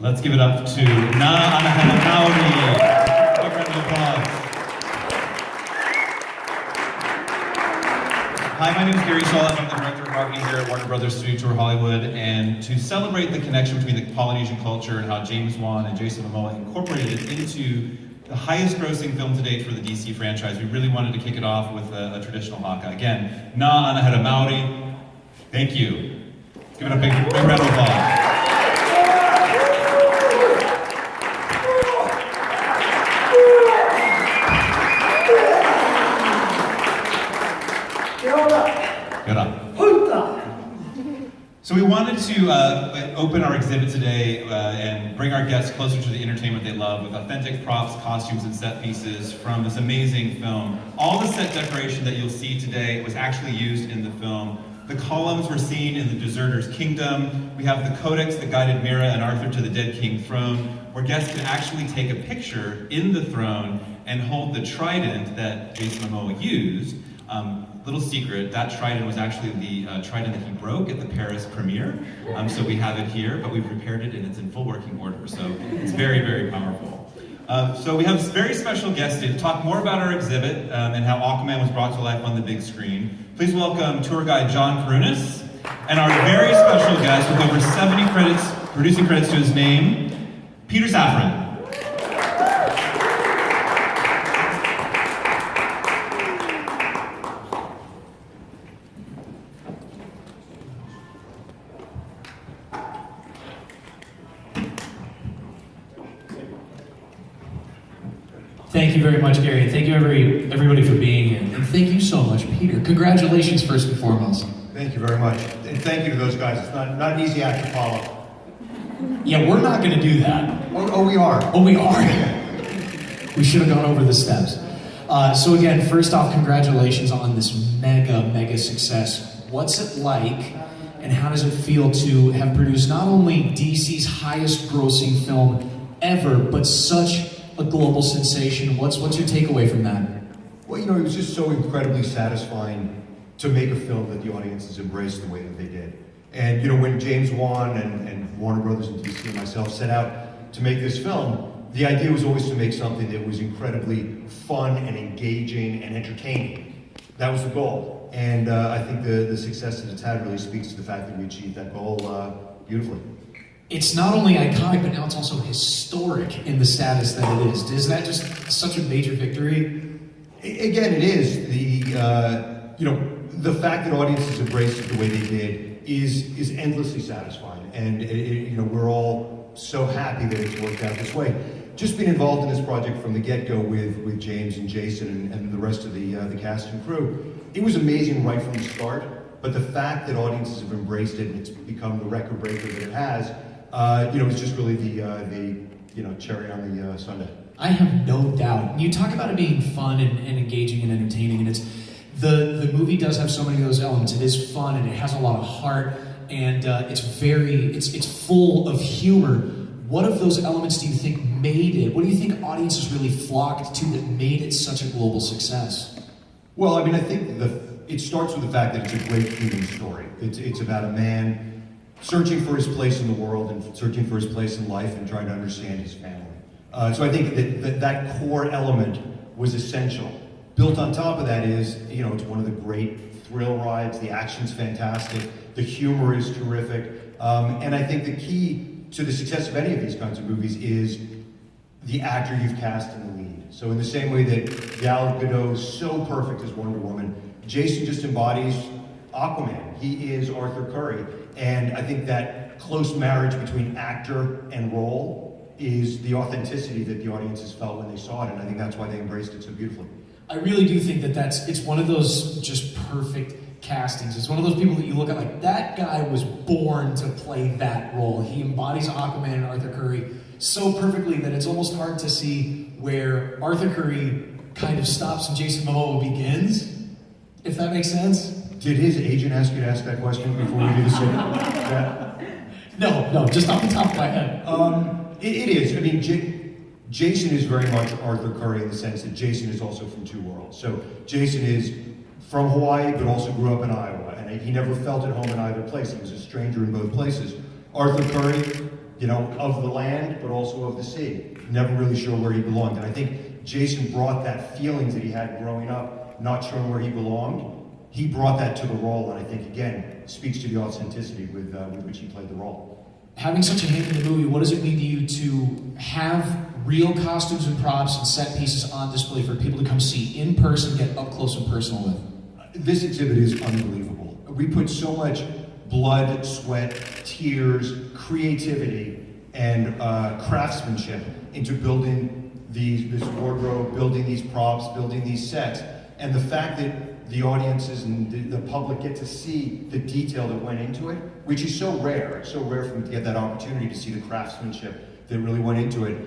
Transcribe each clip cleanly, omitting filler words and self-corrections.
Let's give it up to Na Anahana Maori. Big round of applause. Hi, my name is Gary Shaw. I'm the director of marketing here at Warner Brothers Studio Tour Hollywood. And to celebrate the connection between the Polynesian culture and how James Wan and Jason Momoa incorporated it into the highest grossing film to date for the DC franchise, we really wanted to kick it off with a traditional haka. Again, Na Anahana Maori. Thank you. Let's give it a big round of applause. Good up. So we wanted to open our exhibit today and bring our guests closer to the entertainment they love with authentic props, costumes, and set pieces from this amazing film. All the set decoration that you'll see today was actually used in the film. The columns were seen in the Deserter's Kingdom. We have the codex that guided Mira and Arthur to the Dead King throne, where guests can actually take a picture in the throne and hold the trident that Jason Momoa used. Little secret, that trident was actually the trident that he broke at the Paris premiere. So we have it here, but we've repaired it and it's in full working order. So it's very, very powerful. So we have a very special guest to talk more about our exhibit and how Aquaman was brought to life on the big screen. Please welcome tour guide John Karunas and our very special guest with over 70 producing credits to his name, Peter Safran. Thank you very much, Gary. Thank you, everybody, for being here. And thank you so much, Peter. Congratulations, first and foremost. Thank you very much. And thank you to those guys. It's not an easy act to follow. Yeah, we're not going to do that. Oh, we are. Oh, we are? We should have gone over the steps. So again, first off, congratulations on this mega success. What's it like, and how does it feel to have produced not only DC's highest grossing film ever, but such a global sensation? What's your takeaway from that? Well, it was just so incredibly satisfying to make a film that the audiences embraced the way that they did. And when James Wan and Warner Brothers and DC and myself set out to make this film, the idea was always to make something that was incredibly fun and engaging and entertaining. That was the goal. And I think the success that it's had really speaks to the fact that we achieved that goal beautifully. It's not only iconic, but now it's also historic in the status that it is. Is that just such a major victory? Again, it is. The fact that audiences embraced it the way they did is endlessly satisfying. And we're all so happy that it's worked out this way. Just being involved in this project from the get-go with James and Jason and the rest of the cast and crew, it was amazing right from the start. But the fact that audiences have embraced it and it's become the record breaker that it has, it's just really the cherry on the sundae. I have no doubt. You talk about it being fun and engaging and entertaining, and it's the movie does have so many of those elements. It is fun and it has a lot of heart, and it's full of humor. What of those elements do you think made it? What do you think audiences really flocked to that made it such a global success? Well, I think it starts with the fact that it's a great human story. It's about a man searching for his place in the world and searching for his place in life and trying to understand his family. So I think that core element was essential. Built on top of that is, it's one of the great thrill rides. The action's fantastic. The humor is terrific. And I think the key to the success of any of these kinds of movies is the actor you've cast in the lead. So in the same way that Gal Gadot is so perfect as Wonder Woman, Jason just embodies Aquaman. He is Arthur Curry. And I think that close marriage between actor and role is the authenticity that the audiences felt when they saw it, and I think that's why they embraced it so beautifully. I really do think it's one of those just perfect castings. It's one of those people that you look at like, that guy was born to play that role. He embodies Aquaman and Arthur Curry so perfectly that it's almost hard to see where Arthur Curry kind of stops and Jason Momoa begins, if that makes sense. Did his agent ask you to ask that question before we do the scene? No, just off the top of my head. It is. Jason is very much Arthur Curry in the sense that Jason is also from two worlds. So Jason is from Hawaii, but also grew up in Iowa, and he never felt at home in either place. He was a stranger in both places. Arthur Curry, of the land, but also of the sea. Never really sure where he belonged. And I think Jason brought that feelings that he had growing up, not sure where he belonged. He brought that to the role, and I think, again, speaks to the authenticity with which he played the role. Having such a hand in the movie, what does it mean to you to have real costumes and props and set pieces on display for people to come see in person, get up close and personal with? This exhibit is unbelievable. We put so much blood, sweat, tears, creativity, and craftsmanship into building this wardrobe, building these props, building these sets. And the fact that the audiences and the public get to see the detail that went into it, which is so rare. It's so rare for them to get that opportunity to see the craftsmanship that really went into it.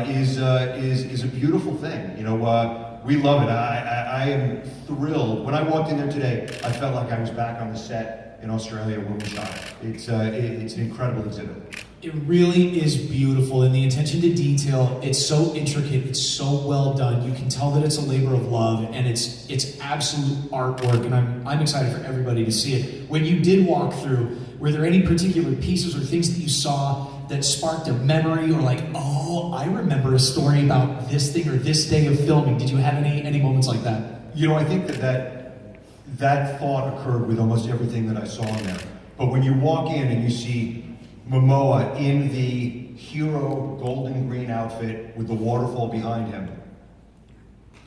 Is a beautiful thing. We love it. I am thrilled. When I walked in there today, I felt like I was back on the set in Australia when we shot it. It's an incredible exhibit. It really is beautiful, and the attention to detail, it's so intricate, it's so well done. You can tell that it's a labor of love, and it's absolute artwork, and I'm excited for everybody to see it. When you did walk through, were there any particular pieces or things that you saw that sparked a memory, or like, oh, I remember a story about this thing or this day of filming? Did you have any moments like that? I think that thought occurred with almost everything that I saw in there. But when you walk in and you see Momoa in the hero golden green outfit with the waterfall behind him,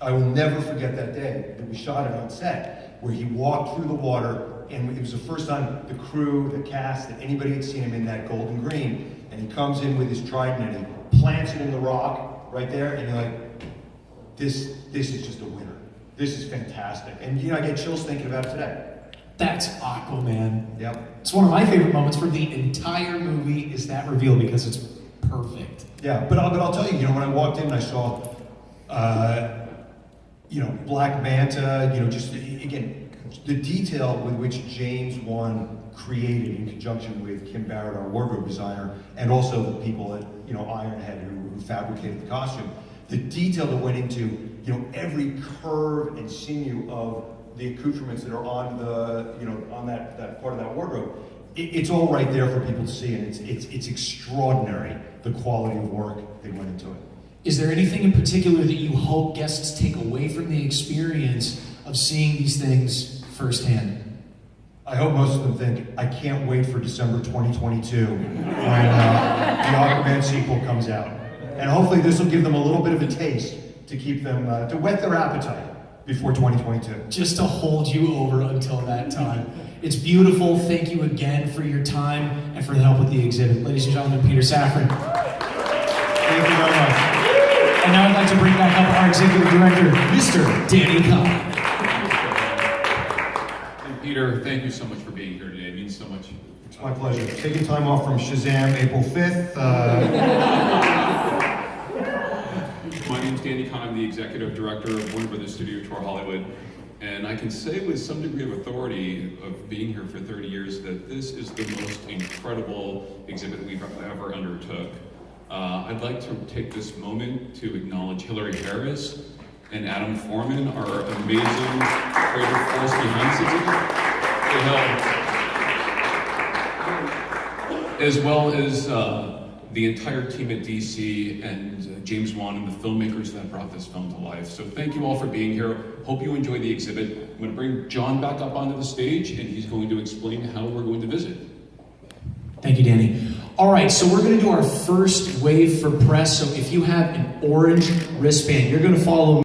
I will never forget that day that we shot it on set, where he walked through the water, and it was the first time the crew, the cast, that anybody had seen him in that golden green, and he comes in with his trident and he plants it in the rock right there, and you're like, this is just a winner. This is fantastic. And I get chills thinking about it today. That's Aquaman. Yep. It's one of my favorite moments from the entire movie is that reveal, because it's perfect. Yeah, but I'll tell you, when I walked in and I saw, Black Manta, just, again, the detail with which James Wan created in conjunction with Kim Barrett, our wardrobe designer, and also the people at, Ironhead who fabricated the costume, the detail that went into, every curve and sinew of the accoutrements that are on on that part of that wardrobe, it's all right there for people to see, and it's extraordinary, the quality of work that went into it. Is there anything in particular that you hope guests take away from the experience of seeing these things firsthand? I hope most of them think, I can't wait for December 2022 when the Aquaman sequel comes out. And hopefully this will give them a little bit of a taste to keep them, to whet their appetite before 2022. Just to hold you over until that time. It's beautiful. Thank you again for your time and for the help with the exhibit. Ladies and gentlemen, Peter Safran. Thank you very much. And now I'd like to bring back up our executive director, Mr. Danny Kahn. And Peter, thank you so much for being here today. It means so much. It's my pleasure. Taking time off from Shazam April 5th. My name's Danny Kahn. I'm the executive director of Warner Brothers Studio Tour Hollywood. And I can say with some degree of authority of being here for 30 years that this is the most incredible exhibit we've ever undertook. I'd like to take this moment to acknowledge Hillary Harris and Adam Foreman, our amazing creative force behind this exhibit, as well as the entire team at DC and James Wan and the filmmakers that brought this film to life. So thank you all for being here. Hope you enjoy the exhibit. I'm going to bring John back up onto the stage, and he's going to explain how we're going to visit. Thank you, Danny. All right, so we're going to do our first wave for press. So if you have an orange wristband, you're going to follow